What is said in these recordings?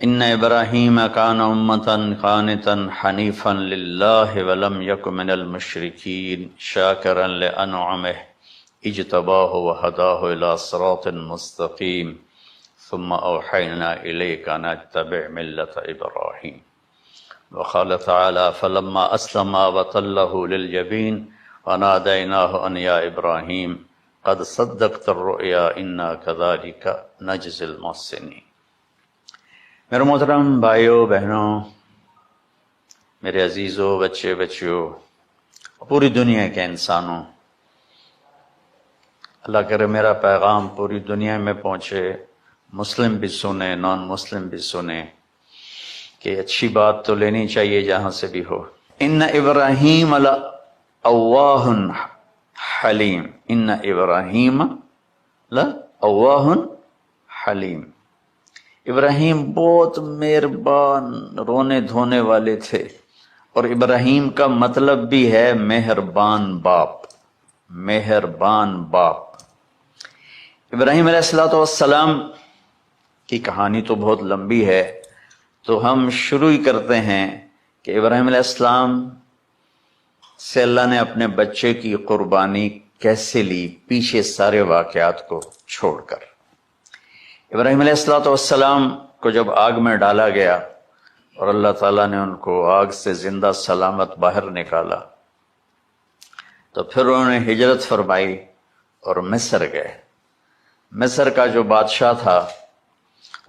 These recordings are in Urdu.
ان ابراہیم کان امۃ قانتا حنیفا للہ ولم یک من المشرکین شاکرا لانعمہ اجتباہ وہداہ الی صراط مستقیم ثم اوحینا الیک ان اتبع ملۃ ابراہیم وقال تعالی فلما اسلم وتلہ للجبین ونادیناہ ان یا ابراہیم قد صدقت الرؤیا انا کذلک نجزی المحسنین۔ میرے محترم بھائیوں بہنوں، میرے عزیزوں، بچے بچیوں، پوری دنیا کے انسانوں، اللہ کرے میرا پیغام پوری دنیا میں پہنچے، مسلم بھی سنیں، نان مسلم بھی سنیں، کہ اچھی بات تو لینی چاہیے جہاں سے بھی ہو۔ ان ابراہیم لأواہ حلیم، ان ابراہیم لأواہ حلیم، ابراہیم بہت مہربان رونے دھونے والے تھے، اور ابراہیم کا مطلب بھی ہے مہربان باپ، مہربان باپ۔ ابراہیم علیہ السلام کی کہانی تو بہت لمبی ہے، تو ہم شروع ہی کرتے ہیں کہ ابراہیم علیہ السلام سے اللہ نے اپنے بچے کی قربانی کیسے لی، پیچھے سارے واقعات کو چھوڑ کر۔ ابراہیم علیہ السلام کو جب آگ میں ڈالا گیا اور اللہ تعالیٰ نے ان کو آگ سے زندہ سلامت باہر نکالا، تو پھر انہوں نے ہجرت فرمائی اور مصر گئے۔ مصر کا جو بادشاہ تھا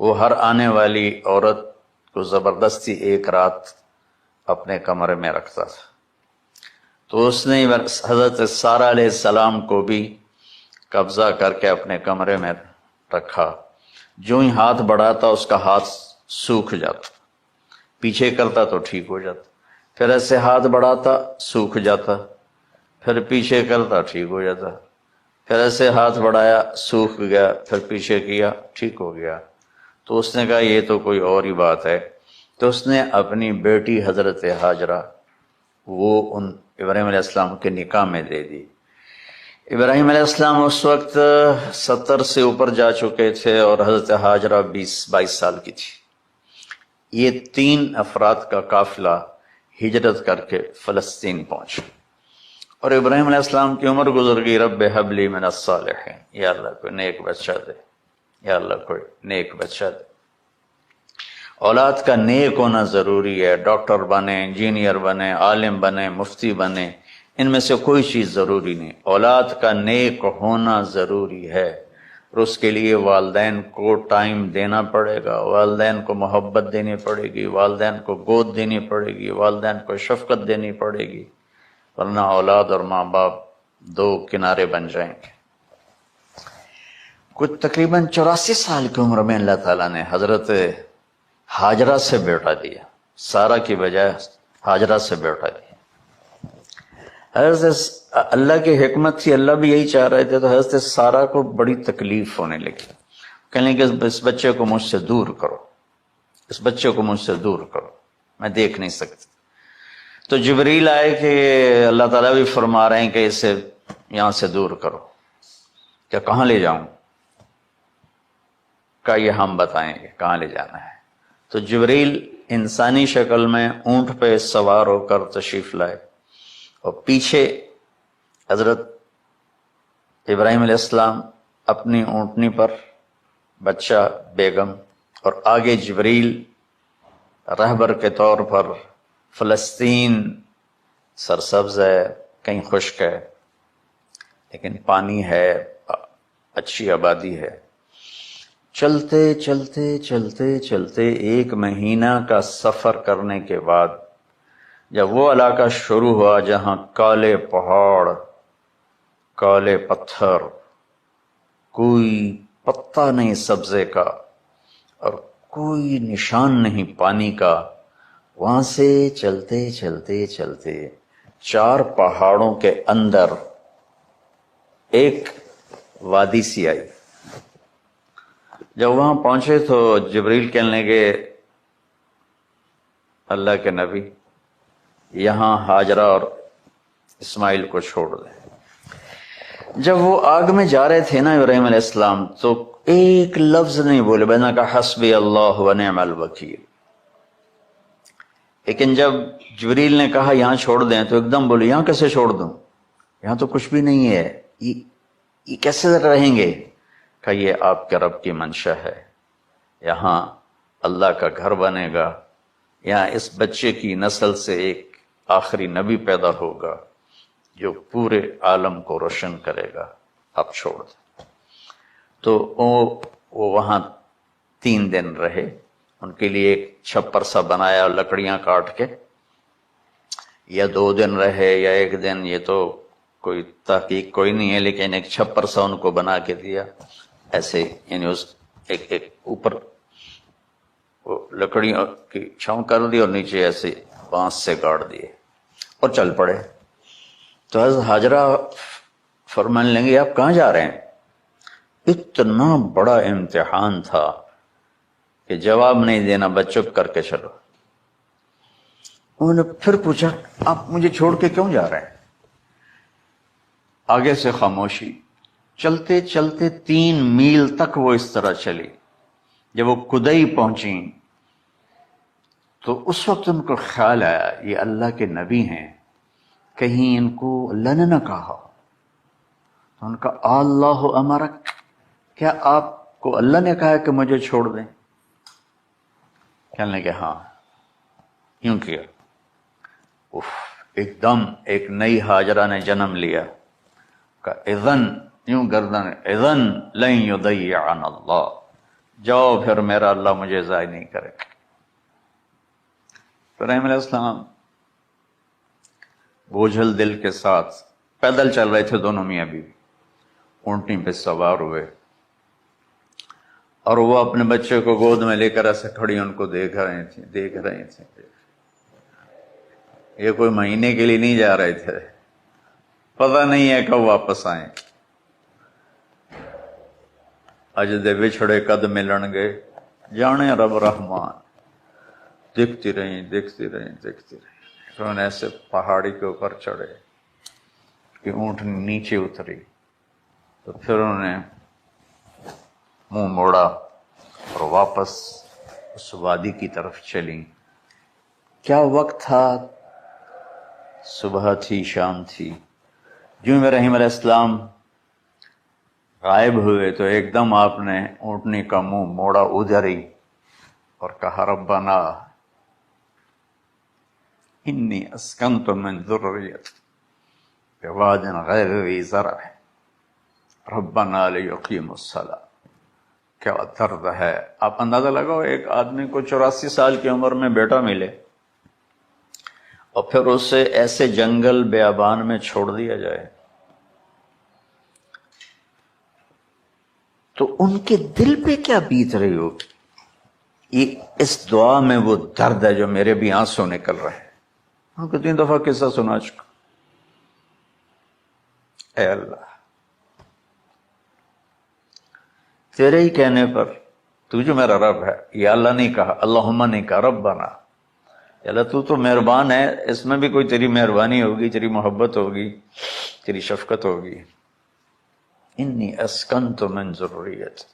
وہ ہر آنے والی عورت کو زبردستی ایک رات اپنے کمرے میں رکھتا تھا، تو اس نے حضرت سارہ علیہ السلام کو بھی قبضہ کر کے اپنے کمرے میں رکھا۔ جو ہی ہاتھ بڑھاتا اس کا ہاتھ سوکھ جاتا، پیچھے کرتا تو ٹھیک ہو جاتا، پھر ایسے ہاتھ بڑھاتا سوکھ جاتا، پھر پیچھے کرتا ٹھیک ہو جاتا، پھر ایسے ہاتھ بڑھایا سوکھ گیا، پھر پیچھے کیا ٹھیک ہو گیا۔ تو اس نے کہا یہ تو کوئی اور ہی بات ہے، تو اس نے اپنی بیٹی حضرت ہاجرہ وہ ان ابراہیم علیہ السلام کے نکاح میں دے دی۔ ابراہیم علیہ السلام اس وقت 70 سے اوپر جا چکے تھے اور حضرت ہاجرہ 22 سال کی تھی۔ یہ 3 افراد کا قافلہ ہجرت کر کے فلسطین پہنچا، اور ابراہیم علیہ السلام کی عمر گزر گئی۔ رب حب لی من الصالحین، یا اللہ کوئی نیک بچہ دے، یا اللہ کوئی نیک بچہ دے۔ اولاد کا نیک ہونا ضروری ہے، ڈاکٹر بنے، انجینئر بنے، عالم بنے، مفتی بنے، ان میں سے کوئی چیز ضروری نہیں، اولاد کا نیک ہونا ضروری ہے، اور اس کے لیے والدین کو ٹائم دینا پڑے گا، والدین کو محبت دینی پڑے گی، والدین کو گود دینی پڑے گی، والدین کو شفقت دینی پڑے گی، ورنہ اولاد اور ماں باپ 2 کنارے بن جائیں گے۔ کچھ تقریباً 84 سال کی عمر میں اللہ تعالیٰ نے حضرت ہاجرہ سے بیٹا دیا، سارہ کی بجائے ہاجرہ سے بیٹا دیا۔ حضرت اللہ کی حکمت تھی، اللہ بھی یہی چاہ رہے تھے، تو حضرت سارہ کو بڑی تکلیف ہونے لگی، کہنے کہ اس بچے کو مجھ سے دور کرو، اس بچے کو مجھ سے دور کرو، میں دیکھ نہیں سکتی۔ تو جبریل آئے کہ اللہ تعالیٰ بھی فرما رہے ہیں کہ اسے یہاں سے دور کرو، کہ کہاں لے جاؤں؟ کہ یہ ہم بتائیں گے کہاں لے جانا ہے۔ تو جبریل انسانی شکل میں اونٹ پہ سوار ہو کر تشریف لائے، اور پیچھے حضرت ابراہیم علیہ السلام اپنی اونٹنی پر، بچہ بیگم، اور آگے جبریل رہبر کے طور پر۔ فلسطین سرسبز ہے، کہیں خشک ہے، لیکن پانی ہے، اچھی آبادی ہے۔ چلتے چلتے چلتے چلتے 1 مہینہ کا سفر کرنے کے بعد جب وہ علاقہ شروع ہوا جہاں کالے پہاڑ، کالے پتھر، کوئی پتا نہیں سبزے کا اور کوئی نشان نہیں پانی کا، وہاں سے چلتے چلتے چلتے 4 پہاڑوں کے اندر ایک وادی سی آئی۔ جب وہاں پہنچے تو جبریل کہنے لگے اللہ کے نبی یہاں ہاجرہ اور اسماعیل کو چھوڑ دیں۔ جب وہ آگ میں جا رہے تھے نا ابراہیم علیہ السلام، تو ایک لفظ نہیں بولے، بس نے کہا حسبی اللہ و نعم الوکیل. لیکن جب جبریل نے کہا یہاں چھوڑ دیں تو ایک دم بولے یہاں کیسے چھوڑ دوں، یہاں تو کچھ بھی نہیں ہے، یہ کیسے رہیں گے؟ کہ یہ آپ کے رب کی منشا ہے، یہاں اللہ کا گھر بنے گا، یہاں اس بچے کی نسل سے ایک آخری نبی پیدا ہوگا جو پورے عالم کو روشن کرے گا، آپ چھوڑ دیں. تو وہ وہاں 3 دن رہے. ان کے لیے ایک چھپر سا بنایا لکڑیاں کاٹ کے، یا 2 دن رہے یا 1 دن، یہ تو کوئی تحقیق کوئی نہیں ہے، لیکن ایک چھپر سا ان کو بنا کے دیا ایسے، یعنی اس ایک اوپر وہ لکڑیوں کی چھاؤں کر دی اور نیچے ایسے بانس سے گاڑ دیے اور چل پڑے. تو حضرت ہاجرہ فرمانے لگے آپ کہاں جا رہے ہیں؟ اتنا بڑا امتحان تھا کہ جواب نہیں دینا، بس چپ کر کے چلو. انہوں نے پھر پوچھا آپ مجھے چھوڑ کے کیوں جا رہے ہیں؟ آگے سے خاموشی. چلتے چلتے 3 میل تک وہ اس طرح چلی. جب وہ کدئی پہنچی تو اس وقت ان کو خیال آیا یہ اللہ کے نبی ہیں، کہیں ان کو اللہ نے نہ کہا. تو ان کا اللہ امرک، کیا آپ کو اللہ نے کہا کہ مجھے چھوڑ دیں؟ کہنے لگے ہاں. یوں کیا، ایک دم ایک نئی ہاجرہ نے جنم لیا. کہ اذن، یوں گردن، اذن لن یضیعن اللہ، جاؤ پھر میرا اللہ مجھے ضائع نہیں کرے گا. ابراہیم علیہ السلام بوجھل دل کے ساتھ پیدل چل رہے تھے، دونوں میاں بیوی اونٹنی پہ سوار ہوئے، اور وہ اپنے بچے کو گود میں لے کر ایسے کھڑی ان کو دیکھ رہے تھے. یہ کوئی مہینے کے لیے نہیں جا رہے تھے، پتہ نہیں ہے کب واپس آئیں. اج دے بچھڑے قد ملن گے، جانے رب رحمان. دیکھتی رہیں. پھر انہیں ایسے پہاڑی کے اوپر چڑھے کہ اونٹ نیچے اتری، تو پھر انہوں نے منہ موڑا اور واپس اس وادی کی طرف چلی. کیا وقت تھا، صبح تھی، شام تھی. جو ابراہیم علیہ السلام غائب ہوئے تو ایک دم آپ نے اونٹنی کا منہ موڑا ادھر ہی اور کہا ربنا انی اسکنت من ذریتی بواد غیر ذی زرع ربنا لیقیموا الصلاۃ. کیا درد ہے. آپ اندازہ لگاؤ، ایک آدمی کو 84 سال کی عمر میں بیٹا ملے اور پھر اسے ایسے جنگل بیابان میں چھوڑ دیا جائے، تو ان کے دل پہ کیا بیت رہی ہوگی. یہ اس دعا میں وہ درد ہے جو میرے بھی آنسو نکل رہے ہیں. ہم کو 3 دفعہ قصہ سنا چکا. اے اللہ، تیرے ہی کہنے پر، تو جو میرا رب ہے، یا اللہ نہیں کہا، اللہم نہیں کہا، ربنا. اللہ تو مہربان ہے، اس میں بھی کوئی تیری مہربانی ہوگی، تیری محبت ہوگی، تیری شفقت ہوگی. انی اسکنت من ذریتی،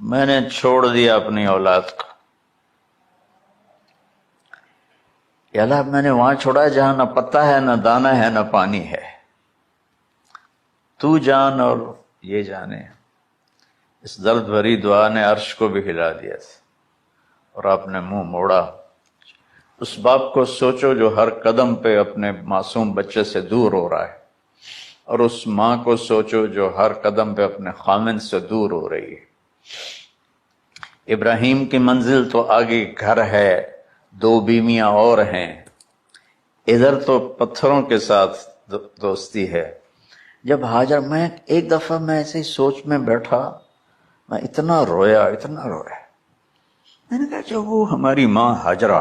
میں نے چھوڑ دیا اپنی اولاد کو. یا اللہ میں نے وہاں چھوڑا ہے جہاں نہ پتا ہے، نہ دانا ہے، نہ پانی ہے. تو جان اور یہ جانے. اس درد بھری دعا نے عرش کو بھی ہلا دیا تھا، اور آپ نے منہ موڑا. اس باپ کو سوچو جو ہر قدم پہ اپنے معصوم بچے سے دور ہو رہا ہے، اور اس ماں کو سوچو جو ہر قدم پہ اپنے خامند سے دور ہو رہی ہے. ابراہیم کی منزل تو آگے گھر ہے، 2 بیویاں اور ہیں، ادھر تو پتھروں کے ساتھ دوستی ہے. جب ہاجر، میں ایک دفعہ میں ایسے ہی سوچ میں بیٹھا، میں اتنا رویا. میں نے کہا جب وہ ہماری ماں ہاجرہ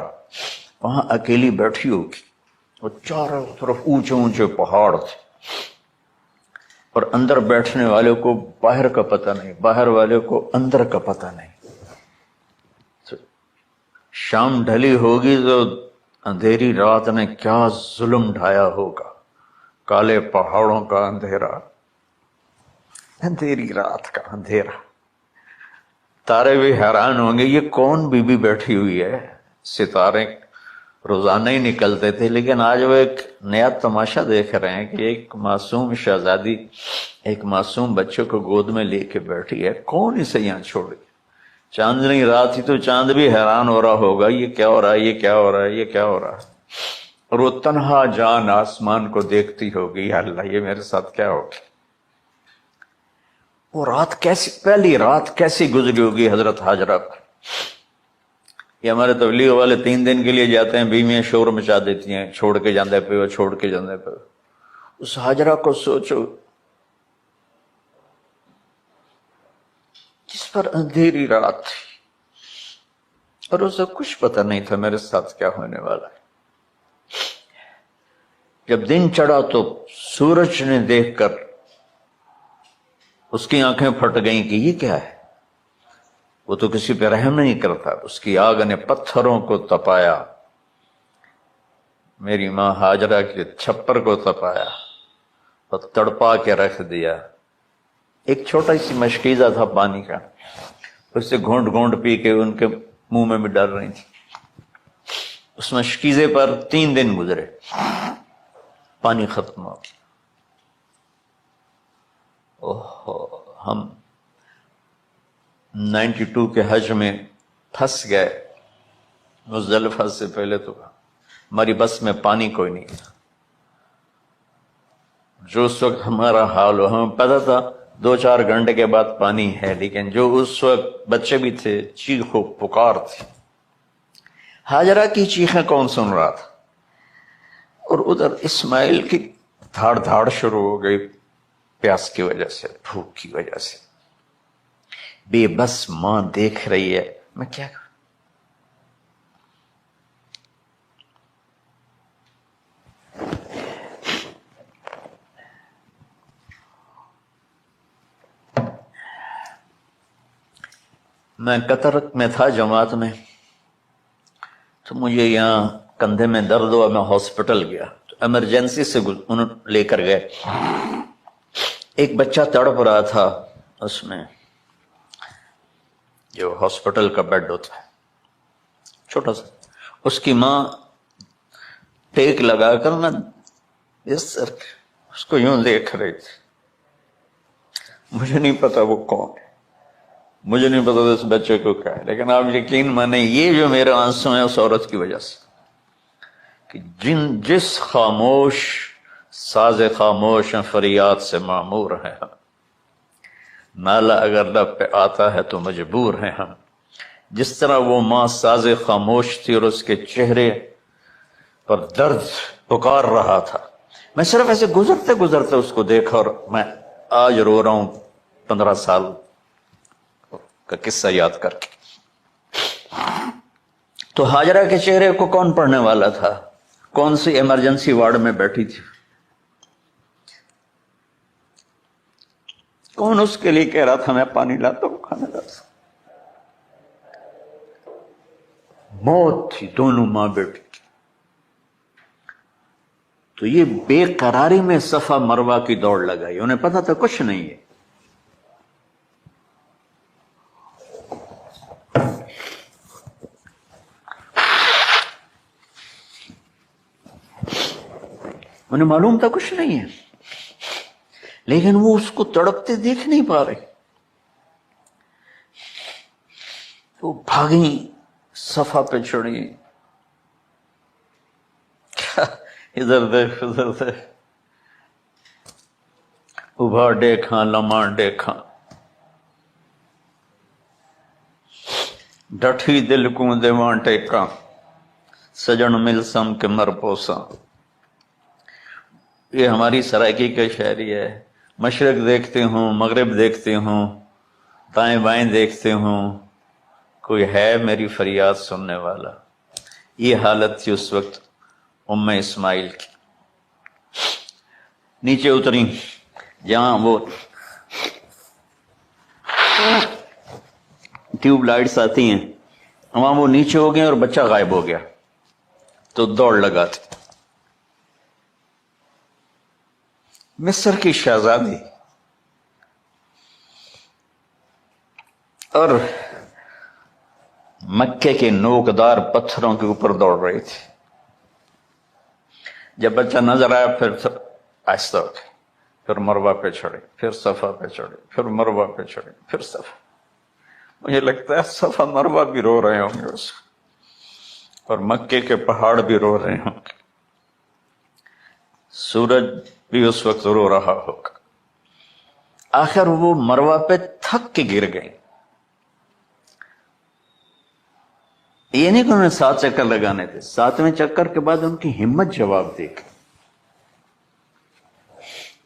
وہاں اکیلی بیٹھی ہوگی، وہ چاروں طرف اونچے اونچے پہاڑ تھے، اور اندر بیٹھنے والے کو باہر کا پتہ نہیں، باہر والے کو اندر کا پتہ نہیں. شام ڈھلی ہوگی تو اندھیری رات نے کیا ظلم ڈھایا ہوگا، کالے پہاڑوں کا اندھیرا، اندھیری رات کا اندھیرا، تارے بھی حیران ہوں گے یہ کون بی بی بیٹھی ہوئی ہے. ستارے روزانہ ہی نکلتے تھے، لیکن آج وہ ایک نیا تماشا دیکھ رہے ہیں کہ ایک معصوم شہزادی ایک معصوم بچے کو گود میں لے کے بیٹھی ہے. کون اسے یہاں چھوڑے؟ چاندنی رات ہی تو چاند بھی حیران ہو رہا ہوگا یہ کیا ہو رہا ہے، یہ کیا ہو رہا ہے، یہ کیا ہو رہا ہے. اور وہ تنہا جان آسمان کو دیکھتی ہوگی، یا اللہ یہ میرے ساتھ کیا ہوگی. وہ رات کیسی، پہلی رات کیسی گزری ہوگی حضرت ہاجرہ پر. یہ ہمارے تبلیغ والے 3 دن کے لیے جاتے ہیں، بیویاں شور مچا دیتی ہیں، چھوڑ کے جاندے پہ، چھوڑ کے جاندے پہ. اس ہاجرہ کو سوچو جس پر اندھیری رات تھی اور اسے کچھ پتہ نہیں تھا میرے ساتھ کیا ہونے والا ہے. جب دن چڑھا تو سورج نے دیکھ کر اس کی آنکھیں پھٹ گئیں کہ یہ کیا ہے. وہ تو کسی پہ رحم نہیں کرتا. اس کی آگ نے پتھروں کو تپایا، میری ماں ہاجرہ کے چھپر کو تپایا اور تڑپا کے رکھ دیا. ایک چھوٹا سی مشکیزہ تھا پانی کا، اس سے گھونٹ گھونٹ پی کے ان کے منہ میں بھی ڈال رہی تھی. اس مشکیزے پر 3 دن گزرے، پانی ختم ہو گیا. ہم 92 کے حج میں پھنس گئے. مزدلفہ سے پہلے تو ہماری بس میں پانی کوئی نہیں تھا. جو اس وقت ہمارا حال ہو، ہمیں پتا تھا 2-4 گھنٹے کے بعد پانی ہے، لیکن جو اس وقت بچے بھی تھے، چیخ و پکار تھی. ہاجرہ کی چیخیں کون سن رہا تھا؟ اور ادھر اسماعیل کی دھاڑ دھاڑ شروع ہو گئی، پیاس کی وجہ سے، بھوک کی وجہ سے. بے بس ماں دیکھ رہی ہے، میں کیا کروں. میں قطر میں تھا جماعت میں، تو مجھے یہاں کندھے میں درد ہوا، میں ہاسپٹل گیا تو ایمرجنسی سے انہوں لے کر گئے. ایک بچہ تڑپ رہا تھا اس میں، جو ہاسپٹل کا بیڈ ہوتا ہے چھوٹا سا. اس کی ماں ٹیک لگا کر نا اس کو یوں دیکھ رہی تھی. مجھے نہیں پتا وہ کون ہے، مجھے نہیں پتا اس بچے کو کیا ہے، لیکن آپ یقین مانیں یہ جو میرے آنسو ہیں اس عورت کی وجہ سے، کہ جس خاموش ساز خاموش فریاد سے معمور ہیں ہم. نالا اگر لب پہ آتا ہے تو مجبور ہیں ہم. جس طرح وہ ماں ساز خاموش تھی اور اس کے چہرے پر درد پکار رہا تھا. میں صرف ایسے گزرتے گزرتے اس کو دیکھا اور میں آج رو رہا ہوں 15 سال کا قصہ یاد کر کے. تو ہاجرہ کے چہرے کو کون پڑھنے والا تھا؟ کون سی ایمرجنسی وارڈ میں بیٹھی تھی؟ کون اس کے لیے کہہ رہا تھا میں پانی لاتا ہوں، کھانا لاتا ہوں؟ موت تھی دونوں ماں بیٹی کی. تو یہ بے قراری میں صفا مروہ کی دوڑ لگائی. انہیں پتا تھا کچھ نہیں ہے. انہیں معلوم تھا کچھ نہیں ہے، لیکن وہ اس کو تڑپتے دیکھ نہیں پا رہے. وہ بھاگیں، صفا پہ چڑھی، ادھر دیکھ ادھر دیکھ، ابھا دیکھاں لمحہ دیکھاں، ڈٹھی دل کو دیواں ٹیکاں، سجن مل سم کے مر پوساں. یہ ہماری سرائکی کا شاعری ہے. مشرق دیکھتے ہوں، مغرب دیکھتے ہوں، دائیں بائیں دیکھتے ہوں، کوئی ہے میری فریاد سننے والا. یہ حالت تھی اس وقت ام اسماعیل کی. نیچے اتری جہاں وہ ٹیوب لائٹس آتی ہیں، وہاں وہ نیچے ہو گئے اور بچہ غائب ہو گیا. تو دوڑ لگاتے. مصر کی شہزادی اور مکے کے نوکدار پتھروں کے اوپر دوڑ رہی تھی. جب بچہ نظر آیا پھر آہستہ اٹھے، پھر مروہ پہ چڑھے، پھر صفا پہ چڑھے، پھر مروہ پہ چڑھے، پھر صفا. مجھے لگتا ہے صفا مروہ بھی رو رہے ہوں گے اس اور مکے کے پہاڑ بھی رو رہے ہوں گے، سورج بھی اس وقت رو رہا ہوگا. آخر وہ مروہ پہ تھک کے گر گئی. یہ نہیں کہ انہوں نے 7 چکر لگانے تھے، 7ویں چکر کے بعد ان کی ہمت جواب دے گی،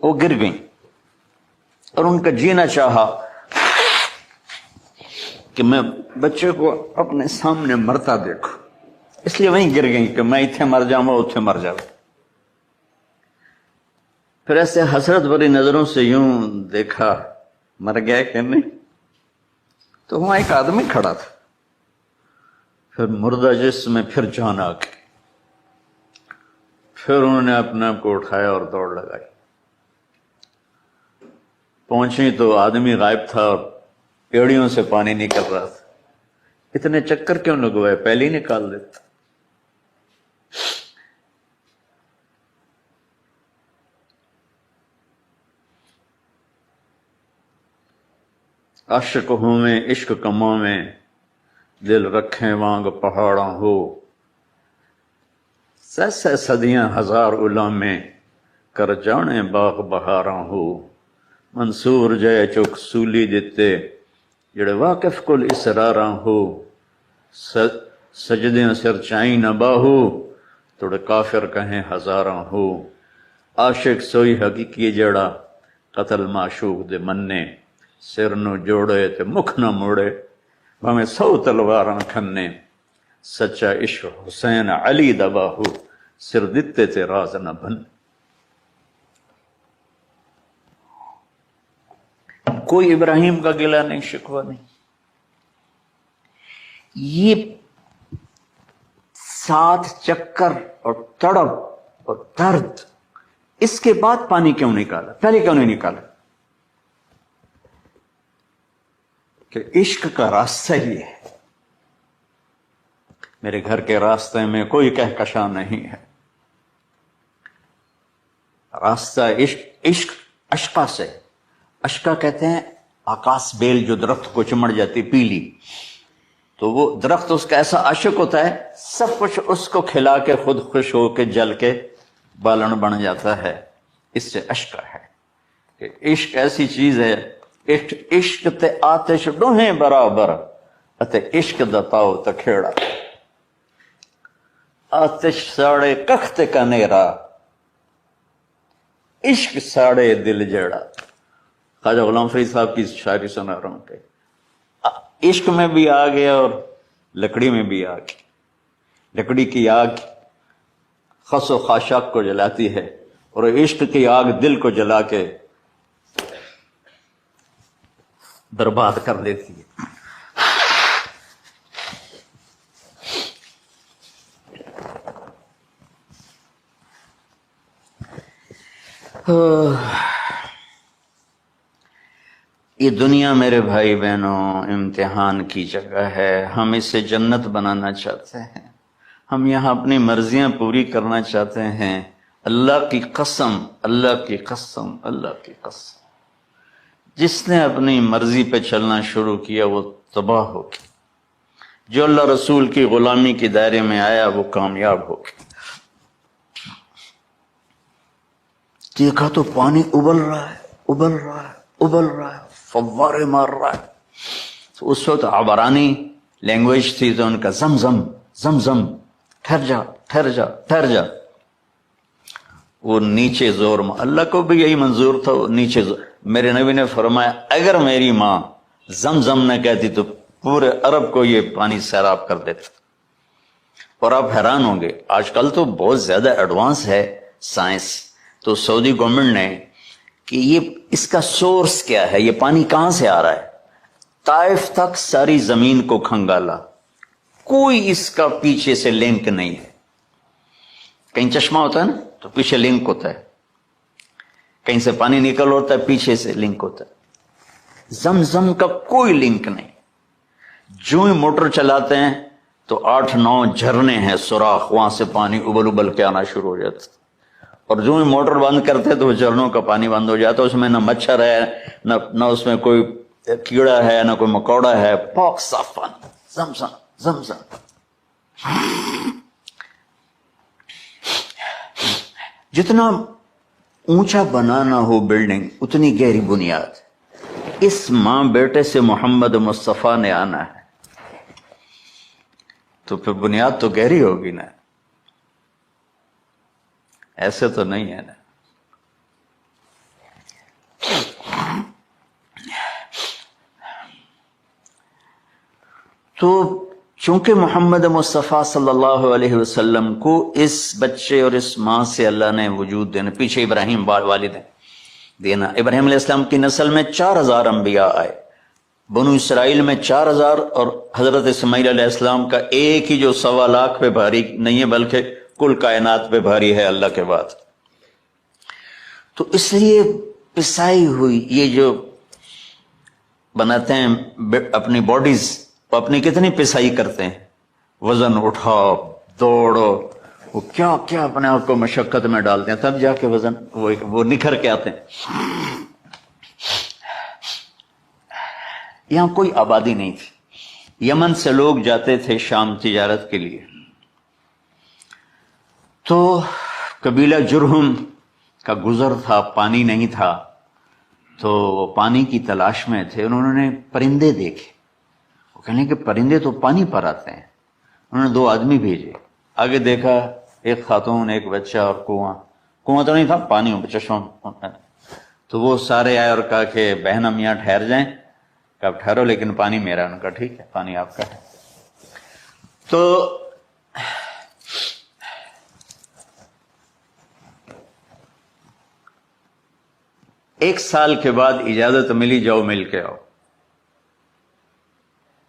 وہ گر گئیں اور ان کا جینا چاہا کہ میں بچے کو اپنے سامنے مرتا دیکھوں، اس لیے وہیں گر گئیں کہ میں اتنے مر جاؤں وہ اتنے مر جاؤں. پھر ایسے حسرت بھری نظروں سے یوں دیکھا مر گیا کہ نہیں، تو وہاں ایک آدمی کھڑا تھا. پھر مردہ جسم میں پھر جان آ گئی. پھر انہوں نے اپنے آپ کو اٹھایا اور دوڑ لگائی. پہنچی تو آدمی غائب تھا اور پیڑیوں سے پانی نکل رہا تھا. اتنے چکر کیوں لگوائے، پہلے ہی نکال دیتا. عاشق ہوں میں عشق کماں میں دل رکھیں وانگ پہاڑاں ہو. سہ صدیاں ہزار علامے کر جانے باغ بہاراں ہو. منصور جے چک سولی دتے جڑے واقف کل اسراراں ہو. سجدیں سر چائیں نہ باہو توڑے کافر کہیں ہزاراں ہو. عاشق سوئی حقیقی جڑا قتل معشوق دے مننے. سر نو جوڑے تے مکھ نہ موڑے بھاویں 100 تلواراں کھنے. سچا عشق حسین علی دا باہو سر دتے تے راز نہ بن. کوئی ابراہیم کا گلہ نہیں، شکوہ نہیں. یہ 7 چکر اور تڑپ اور درد، اس کے بعد پانی کیوں نکالا، پہلے کیوں نہیں نکالا؟ کہ عشق کا راستہ ہی ہے. میرے گھر کے راستے میں کوئی کہکشاں نہیں ہے. راستہ عشق اشقا سے. اشقا کہتے ہیں آکاش بیل جو درخت کو چمڑ جاتی پیلی، تو وہ درخت اس کا ایسا عاشق ہوتا ہے سب کچھ اس کو کھلا کے خود خوش ہو کے جل کے بالن بن جاتا ہے. اس سے اشقا ہے کہ عشق ایسی چیز ہے. عشق تے آتش ڈوہیں برابر اتے عشق دا تاؤ تکھیڑا. آتش ساڑے کخ تے کنیرا عشق ساڑے دل جیڑا. خواجہ غلام فرید صاحب کی شاعری سنا رہا ہوں کہ عشق میں بھی آگ ہے اور لکڑی میں بھی آگ. لکڑی کی آگ خس و خاشاک کو جلاتی ہے اور عشق کی آگ دل کو جلا کے برباد کر دیتی ہے. یہ دنیا میرے بھائی بہنوں امتحان کی جگہ ہے. ہم اسے جنت بنانا چاہتے ہیں، ہم یہاں اپنی مرضیاں پوری کرنا چاہتے ہیں. اللہ کی قسم، اللہ کی قسم، اللہ کی قسم، جس نے اپنی مرضی پہ چلنا شروع کیا وہ تباہ ہو گیا. جو اللہ رسول کی غلامی کے دائرے میں آیا وہ کامیاب ہو گیا. دیکھا تو پانی ابل رہا ہے، ابل رہا ہے، ابل رہا ہے، فوارے مار رہا ہے. تو اس وقت عبرانی لینگویج تھی تو ان کا زمزم زمزم، ٹھہر جا ٹھہر جا ٹھہر جا. وہ نیچے زور میں، اللہ کو بھی یہی منظور تھا، وہ نیچے زور. میرے نبی نے فرمایا اگر میری ماں زمزم نہ کہتی تو پورے عرب کو یہ پانی سیراب کر دیتا. اور آپ حیران ہوں گے، آج کل تو بہت زیادہ ایڈوانس ہے سائنس. تو سعودی گورنمنٹ نے کہ یہ اس کا سورس کیا ہے، یہ پانی کہاں سے آ رہا ہے. طائف تک ساری زمین کو کھنگالا، کوئی اس کا پیچھے سے لنک نہیں ہے. کہیں چشمہ ہوتا ہے نا تو پیچھے لنک ہوتا ہے، کہیں سے پانی نکل ہوتا ہے پیچھے سے لنک ہوتا ہے. زمزم کا کوئی لنک نہیں. جو ہی موٹر چلاتے ہیں تو 8-9 جھرنے ہیں سوراخ، وہاں سے پانی ابل ابل کے آنا شروع ہو جاتا، اور جو ہی موٹر بند کرتے تو وہ جھرنوں کا پانی بند ہو جاتا، اس میں نہ مچھر ہے، نہ اس میں کوئی کیڑا ہے، نہ کوئی مکوڑا ہے، پاک صاف پانی، زمزم زمزم۔ جتنا اونچا بنانا ہو بلڈنگ اتنی گہری بنیاد۔ اس ماں بیٹے سے محمد مصطفیٰ نے آنا ہے تو پھر بنیاد تو گہری ہوگی نا، ایسے تو نہیں ہے نا۔ تو چونکہ محمد مصطفیٰ صلی اللہ علیہ وسلم کو اس بچے اور اس ماں سے اللہ نے وجود دینا، پیچھے ابراہیم والد دینا، ابراہیم علیہ السلام کی نسل میں 4000 انبیاء آئے، بنو اسرائیل میں 4000، اور حضرت اسماعیل علیہ السلام کا ایک ہی جو 1.25 لاکھ پہ بھاری نہیں ہے بلکہ کل کائنات پہ بھاری ہے اللہ کے بعد۔ تو اس لیے پسائی ہوئی یہ جو بناتے ہیں اپنی باڈیز، وہ اپنی کتنی پسائی کرتے ہیں، وزن اٹھاؤ دوڑو، وہ کیا کیا اپنے آپ کو مشقت میں ڈالتے ہیں، تب جا کے وزن وہ نکھر کے آتے ہیں۔ یہاں کوئی آبادی نہیں تھی، یمن سے لوگ جاتے تھے شام تجارت کے لیے، تو قبیلہ جرہم کا گزر تھا، پانی نہیں تھا، تو وہ پانی کی تلاش میں تھے، انہوں نے پرندے دیکھے، وہ کہنے کہ پرندے تو پانی پر آتے ہیں، انہوں نے 2 آدمی بھیجے، آگے دیکھا ایک خاتون ایک بچہ اور کنواں تو نہیں تھا، پانی چشمہ، تو وہ سارے آئے اور کہا کہ بہن ہم یہاں ٹھہر جائیں، کہ آپ ٹھہرو لیکن پانی میرا، ان کا ٹھیک ہے پانی آپ کا ہے۔ تو ایک سال کے بعد اجازت ملی، جاؤ مل کے آؤ،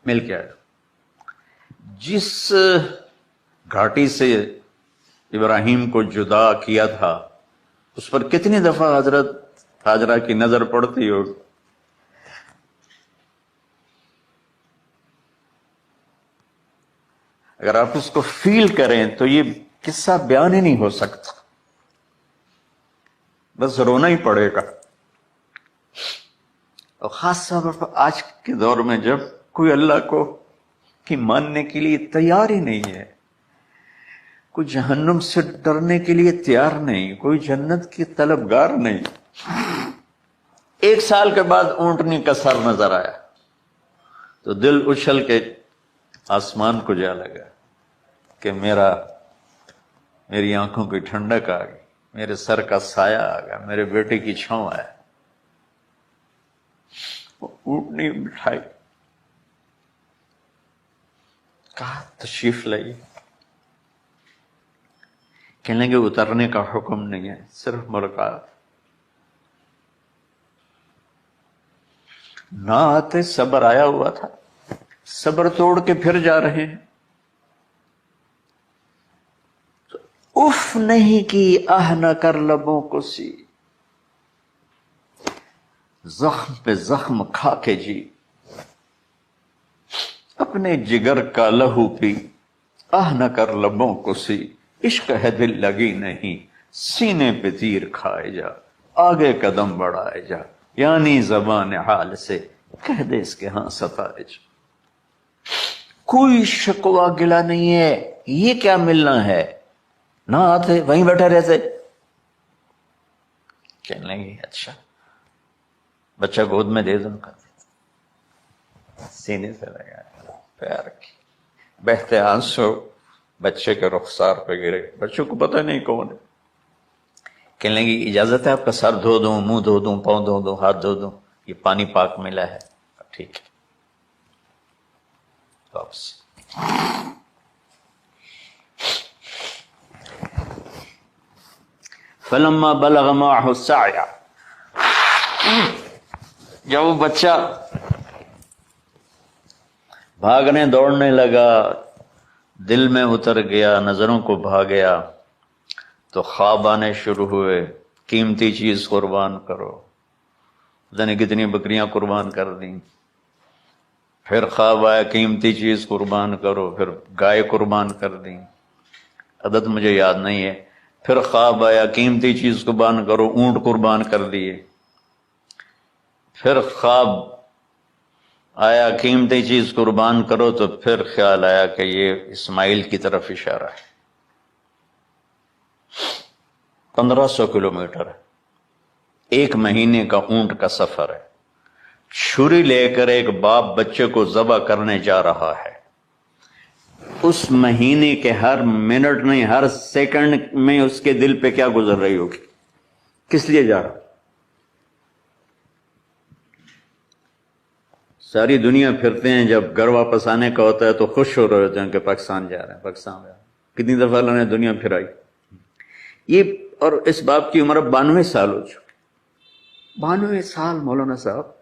مل کے آئے۔ جس گھاٹی سے ابراہیم کو جدا کیا تھا اس پر کتنی دفعہ حضرت ہاجرہ کی نظر پڑتی ہوگی، اگر آپ اس کو فیل کریں تو یہ قصہ بیان ہی نہیں ہو سکتا، بس رونا ہی پڑے گا۔ اور خاص طور پر آج کے دور میں جب کوئی اللہ کو کی ماننے کے لیے تیار ہی نہیں ہے، کوئی جہنم سے ڈرنے کے لیے تیار نہیں، کوئی جنت کی طلبگار نہیں۔ 1 سال کے بعد اونٹنی کا سر نظر آیا تو دل اچھل کے آسمان کو جا لگا کہ میری آنکھوں کی ٹھنڈک آ گئی، میرے سر کا سایہ آ گیا، میرے بیٹے کی چھاؤں آیا۔ وہ اونٹنی بٹھائی، کہا تشریف لائیے، کہنے لگے اترنے کا حکم نہیں ہے، صرف ملاقات۔ نہ آتے صبر آیا ہوا تھا، صبر توڑ کے پھر جا رہے ہیں، اف نہیں کی آہ نہ کر لبوں کو سی، زخم پہ زخم کھا کے جی، اپنے جگر کا لہو پی، آہ نہ کر لبوں کو سی، عشق ہے دل لگی نہیں، سینے پہ تیر کھائے جا، آگے قدم بڑھائے جا، یعنی زبان حال سے کہہ دے اس کے ہاں ستائے جا۔ کوئی شکوہ گلا نہیں ہے، یہ کیا ملنا ہے، نہ آتے وہیں بیٹھے رہتے، کہنے لگے اچھا بچہ گود میں دے دوں، سینے سے لگا پیار کی، بہتے آنسو بچے کے رخسار پہ گرے، بچوں کو پتہ نہیں کون ہے، کہنے لگی اجازت ہے آپ کا سر دھو دوں، منہ دھو دوں، پاؤں دھو دوں، ہاتھ دھو دوں، یہ پانی پاک ملا ہے، ٹھیک ہے واپس۔ فلما بلغ معه السعي، جب وہ بچہ بھاگنے دوڑنے لگا، دل میں اتر گیا، نظروں کو بھا گیا، تو خواب آنے شروع ہوئے، قیمتی چیز قربان کرو، پتہ نہیں کتنی بکریاں قربان کر دیں، پھر خواب آیا قیمتی چیز قربان کرو، پھر گائے قربان کر دی، عدد مجھے یاد نہیں ہے۔ پھر خواب آیا قیمتی چیز قربان کرو، اونٹ قربان کر دیے۔ پھر خواب آیا قیمتی چیز قربان کرو، تو پھر خیال آیا کہ یہ اسماعیل کی طرف اشارہ ہے۔ 1500 کلومیٹر ہے، 1 مہینے کا اونٹ کا سفر ہے۔ چھری لے کر ایک باپ بچے کو ذبح کرنے جا رہا ہے۔ اس مہینے کے ہر منٹ نہیں، ہر سیکنڈ میں اس کے دل پہ کیا گزر رہی ہوگی، کس لیے جا رہا؟ ساری دنیا پھرتے ہیں، جب گھر واپس آنے کا ہوتا ہے تو خوش ہو رہے ہوتے ہیں کہ پاکستان جا رہے ہیں، پاکستان جا رہے ہیں۔ کتنی دفعہ اللہ نے دنیا پھرائی یہ، اور اس باپ کی عمر 92 سال ہو چکی۔ 92 سال مولانا صاحب،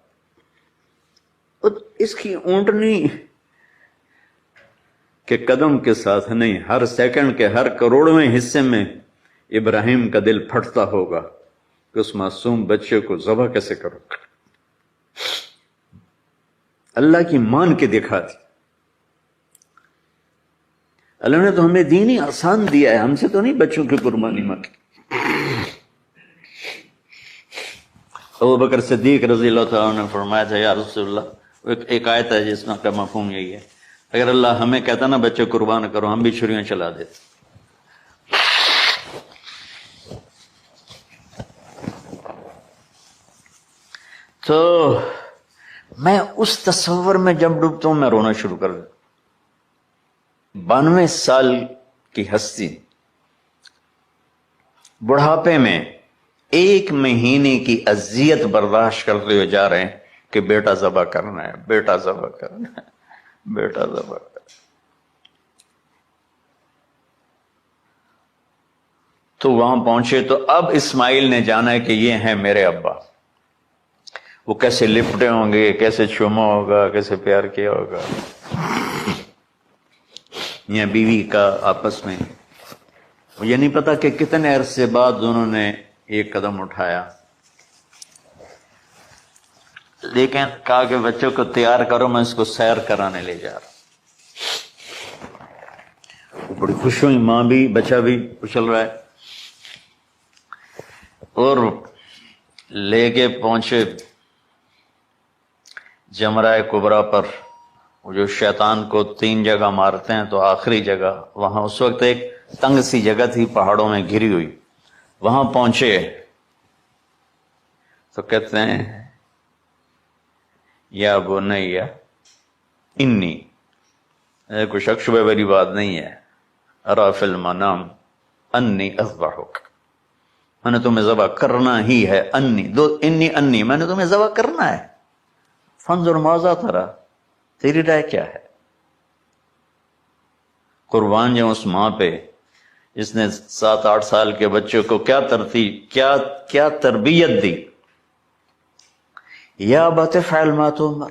اور اس کی اونٹنی کے قدم کے ساتھ نہیں، ہر سیکنڈ کے ہر کروڑویں حصے میں ابراہیم کا دل پھٹتا ہوگا کہ اس معصوم بچے کو ذبح کیسے کرو۔ اللہ کی مان کے دکھا دی۔ اللہ نے تو ہمیں دین ہی آسان دیا ہے، ہم سے تو نہیں بچوں کی قربانی مانگی۔ ابوبکر صدیق رضی اللہ تعالیٰ عنہ نے فرمایا تھا، یا رسول اللہ، ایک آیت ہے جس کا مفہوم یہی ہے، اگر اللہ ہمیں کہتا نا بچے قربان کرو، ہم بھی چھریاں چلا دیتے۔ تو میں اس تصور میں جب ڈوبتا ہوں، میں رونا شروع کر دیتا۔ 92 سال کی ہستی بڑھاپے میں 1 مہینے کی اذیت برداشت کرتے ہوئے جا رہے ہیں کہ بیٹا ذبح کرنا ہے، بیٹا ذبح کرنا ہے، بیٹا ذبح کرنا ہے۔ تو وہاں پہنچے تو اب اسماعیل نے جانا ہے کہ یہ ہیں میرے ابا۔ وہ کیسے لپٹے ہوں گے، کیسے چوما ہوگا، کیسے پیار کیا ہوگا، یا بیوی کا آپس میں۔ مجھے نہیں پتا کہ کتنے عرصے بعد انہوں نے ایک قدم اٹھایا، لیکن کہا کہ بچوں کو تیار کرو، میں اس کو سیر کرانے لے جا رہا۔ بڑی خوش ہوئی ماں بھی، بچہ بھی اچھل رہا ہے، اور لے کے پہنچے جمرہ کبریٰ پر، وہ جو شیطان کو 3 جگہ مارتے ہیں، تو آخری جگہ وہاں اس وقت ایک تنگ سی جگہ تھی پہاڑوں میں گھری ہوئی، وہاں پہنچے تو کہتے ہیں یا بنیا انی، کوئی شک شبہ والی بات نہیں ہے، ارا فی المنام انی اذبحک، میں نے تمہیں ذبح کرنا ہی ہے، انی میں نے تمہیں ذبح کرنا ہے، فانظر ماذا ترى، تیری رائے کیا ہے؟ قربان جاؤں اس ماں پہ جس نے 7-8 سال کے بچوں کو کیا تربیت دی۔ یا ابت افعل ما تؤمر،